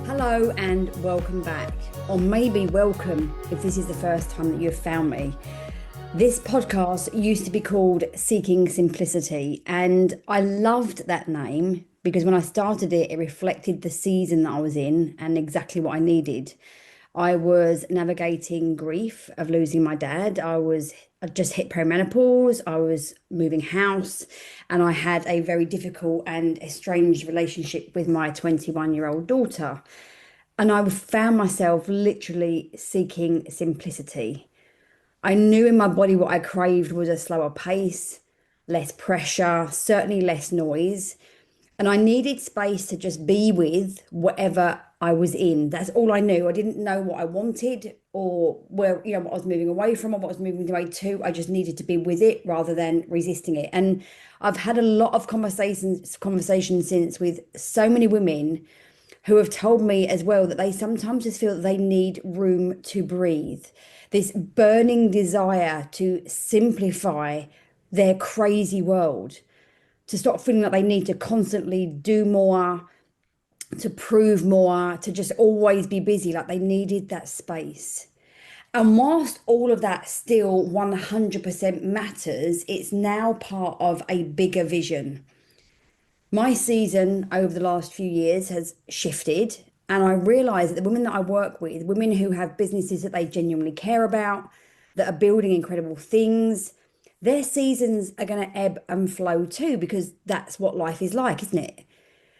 Hello and welcome back, or maybe welcome if this is the first time that you've found me. This podcast used to be called Seeking Simplicity, and I loved that name because when I started it, it reflected the season that I was in and exactly what I needed. I was navigating grief of losing my dad. I just hit perimenopause. I was moving house, and I had a very difficult and estranged relationship with my 21-year-old daughter. And I found myself literally seeking simplicity. I knew in my body what I craved was a slower pace, less pressure, certainly less noise. And I needed space to just be with whatever I was in. That's all I knew. I didn't know what I wanted or where, what I was moving away from or what I was moving away to. I just needed to be with it rather than resisting it. And I've had a lot of conversations since with so many women who have told me as well that they sometimes just feel that they need room to breathe. This burning desire to simplify their crazy world, to stop feeling like they need to constantly do more, to prove more, to just always be busy, like they needed that space. And whilst all of that still 100% matters, it's now part of a bigger vision. My season over the last few years has shifted, and I realize that the women that I work with, women who have businesses that they genuinely care about, that are building incredible things, their seasons are going to ebb and flow too, because that's what life is like, isn't it?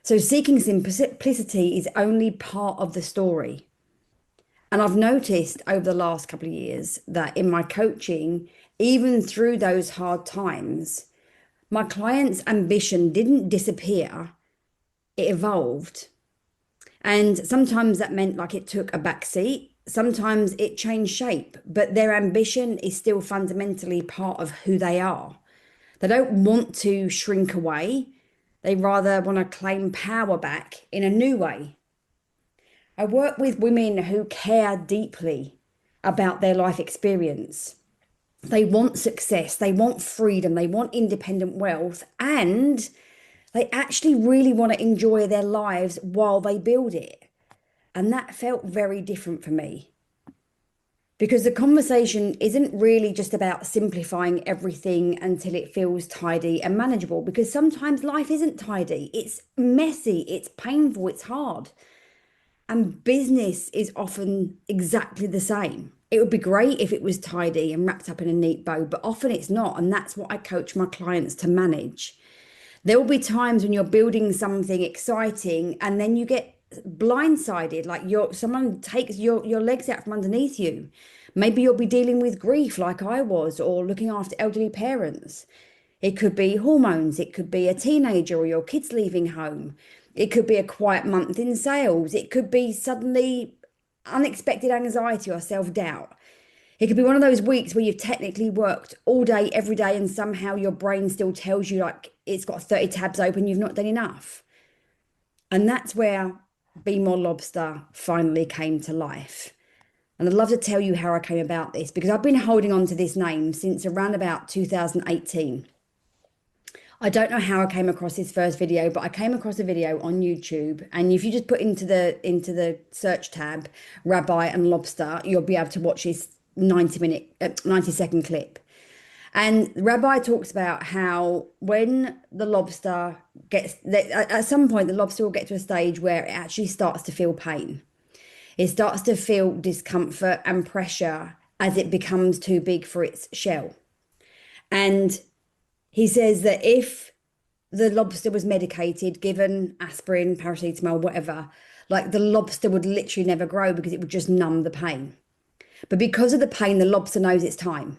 So seeking simplicity is only part of the story. And I've noticed over the last couple of years that in my coaching, even through those hard times, my client's ambition didn't disappear, it evolved. And sometimes that meant like it took a back seat. Sometimes it changed shape, but their ambition is still fundamentally part of who they are. They don't want to shrink away. They rather want to claim power back in a new way. I work with women who care deeply about their life experience. They want success, they want freedom, they want independent wealth, and they actually really want to enjoy their lives while they build it. And that felt very different for me because the conversation isn't really just about simplifying everything until it feels tidy and manageable, because sometimes life isn't tidy, it's messy, it's painful, it's hard. And business is often exactly the same. It would be great if it was tidy and wrapped up in a neat bow, but often it's not. And that's what I coach my clients to manage. There will be times when you're building something exciting and then you get blindsided, like someone takes your legs out from underneath you. Maybe you'll be dealing with grief like I was, or looking after elderly parents. It could be hormones, it could be a teenager or your kids leaving home. It could be a quiet month in sales. It could be suddenly unexpected anxiety or self-doubt. It could be one of those weeks where you've technically worked all day, every day, and somehow your brain still tells you like it's got 30 tabs open, you've not done enough. And that's where Be More Lobster finally came to life. And I'd love to tell you how I came about this, because I've been holding on to this name since around about 2018. I don't know how I came across this first video, but I came across a video on YouTube, and if you just put into the search tab Rabbi and Lobster, you'll be able to watch this 90-second clip. And Rabbi talks about how when the lobster at some point, the lobster will get to a stage where it actually starts to feel pain. It starts to feel discomfort and pressure as it becomes too big for its shell. And he says that if the lobster was medicated, given aspirin, paracetamol, whatever, like the lobster would literally never grow because it would just numb the pain. But because of the pain, the lobster knows it's time.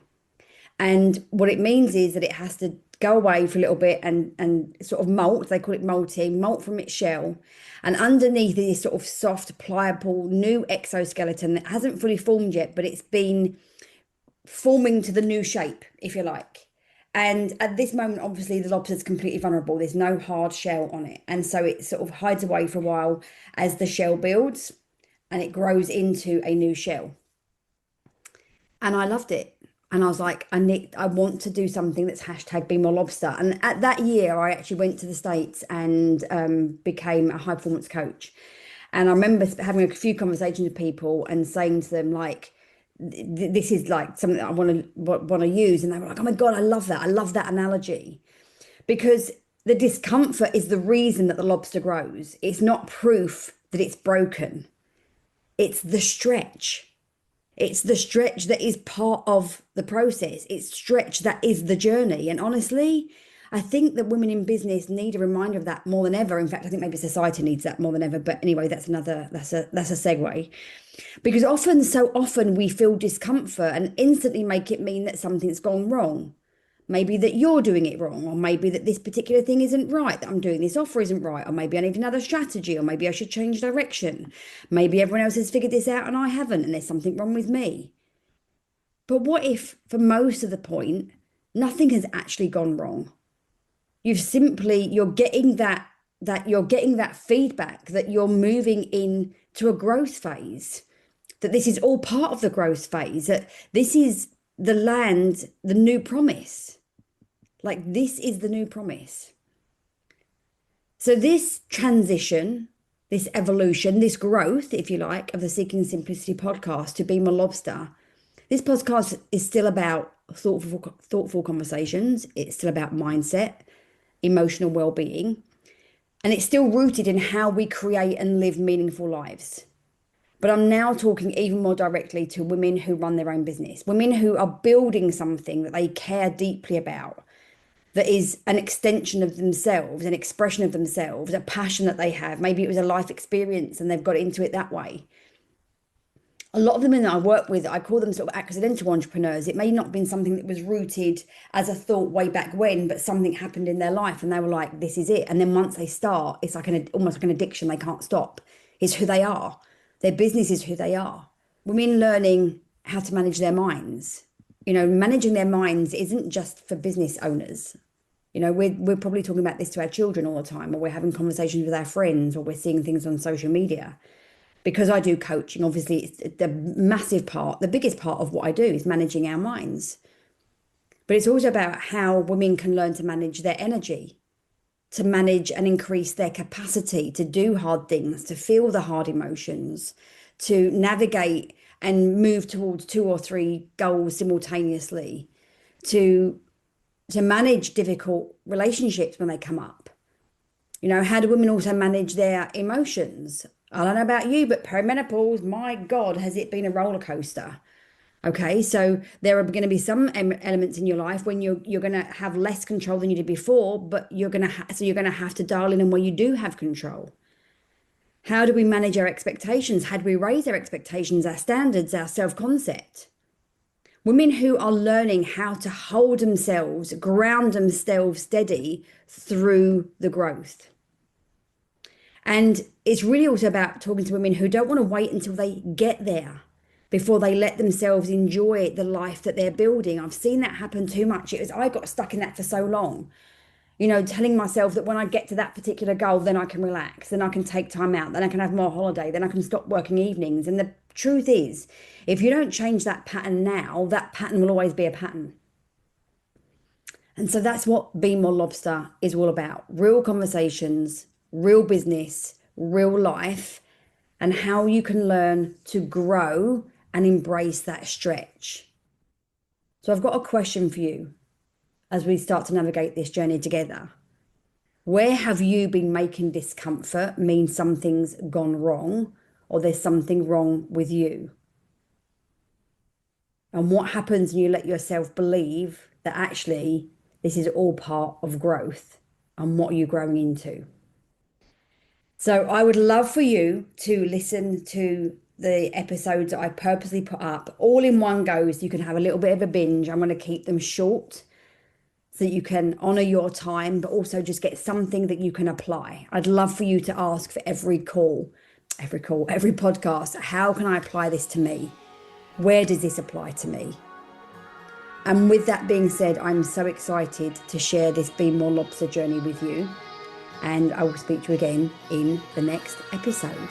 And what it means is that it has to go away for a little bit and sort of molt, they call it molting, molt from its shell. And underneath this sort of soft, pliable, new exoskeleton that hasn't fully formed yet, but it's been forming to the new shape, if you like. And at this moment, obviously, the lobster's completely vulnerable. There's no hard shell on it. And so it sort of hides away for a while as the shell builds and it grows into a new shell. And I loved it. And I was like, I want to do something that's hashtag Be More Lobster. And at that year, I actually went to the States and became a high performance coach. And I remember having a few conversations with people and saying to them, like, this is like something that I want to use. And they were like, oh my God, I love that. I love that analogy. Because the discomfort is the reason that the lobster grows. It's not proof that it's broken. It's the stretch. It's the stretch that is part of the process. It's stretch that is the journey. And honestly, I think that women in business need a reminder of that more than ever. In fact, I think maybe society needs that more than ever. But anyway, that's a segue. Because so often we feel discomfort and instantly make it mean that something's gone wrong. Maybe that you're doing it wrong, or maybe that this particular thing isn't right, that I'm doing this offer isn't right, or maybe I need another strategy, or maybe I should change direction. Maybe everyone else has figured this out and I haven't, and there's something wrong with me. But what if, for most of the point, nothing has actually gone wrong? You're getting that feedback that you're moving into a growth phase, that this is all part of the growth phase, that this is the new promise. Like, this is the new promise. So this transition, this evolution, this growth, if you like, of the Seeking Simplicity podcast to Be More Lobster, this podcast is still about thoughtful conversations. It's still about mindset, emotional well-being, and it's still rooted in how we create and live meaningful lives. But I'm now talking even more directly to women who run their own business, women who are building something that they care deeply about, that is an extension of themselves, an expression of themselves, a passion that they have. Maybe it was a life experience and they've got into it that way. A lot of the women that I work with, I call them sort of accidental entrepreneurs. It may not have been something that was rooted as a thought way back when, but something happened in their life and they were like, this is it. And then once they start, it's like almost like an addiction. They can't stop. It's who they are. Their business is who they are. Women learning how to manage their minds. Managing their minds isn't just for business owners. We're probably talking about this to our children all the time, or we're having conversations with our friends, or we're seeing things on social media. Because I do coaching, obviously, it's the massive part, the biggest part of what I do is managing our minds. But it's also about how women can learn to manage their energy, to manage and increase their capacity to do hard things, to feel the hard emotions, to navigate and move towards 2 or 3 goals simultaneously, to manage difficult relationships when they come up. How do women also manage their emotions? I don't know about you, but perimenopause, my God, has it been a roller coaster? Okay, so there are going to be some elements in your life when you're going to have less control than you did before, but you're going to have to dial in where you do have control. How do we manage our expectations? How do we raise our expectations, our standards, our self-concept? Women who are learning how to hold themselves, ground themselves steady through the growth. And it's really also about talking to women who don't want to wait until they get there before they let themselves enjoy the life that they're building. I've seen that happen too much. I got stuck in that for so long. Telling myself that when I get to that particular goal, then I can relax, then I can take time out, then I can have more holiday, then I can stop working evenings. And the truth is, if you don't change that pattern now, that pattern will always be a pattern. And so that's what Be More Lobster is all about. Real conversations, real business, real life, and how you can learn to grow and embrace that stretch. So I've got a question for you as we start to navigate this journey together. Where have you been making discomfort mean something's gone wrong, or there's something wrong with you? And what happens when you let yourself believe that actually this is all part of growth, and what are you growing into? So I would love for you to listen to the episodes that I purposely put up all in one go, so you can have a little bit of a binge. I'm going to keep them short so that you can honor your time, but also just get something that you can apply. I'd love for you to ask for every podcast, how can I apply this to me? Where does this apply to me? And with that being said, I'm so excited to share this Be More Lobster journey with you. And I will speak to you again in the next episode.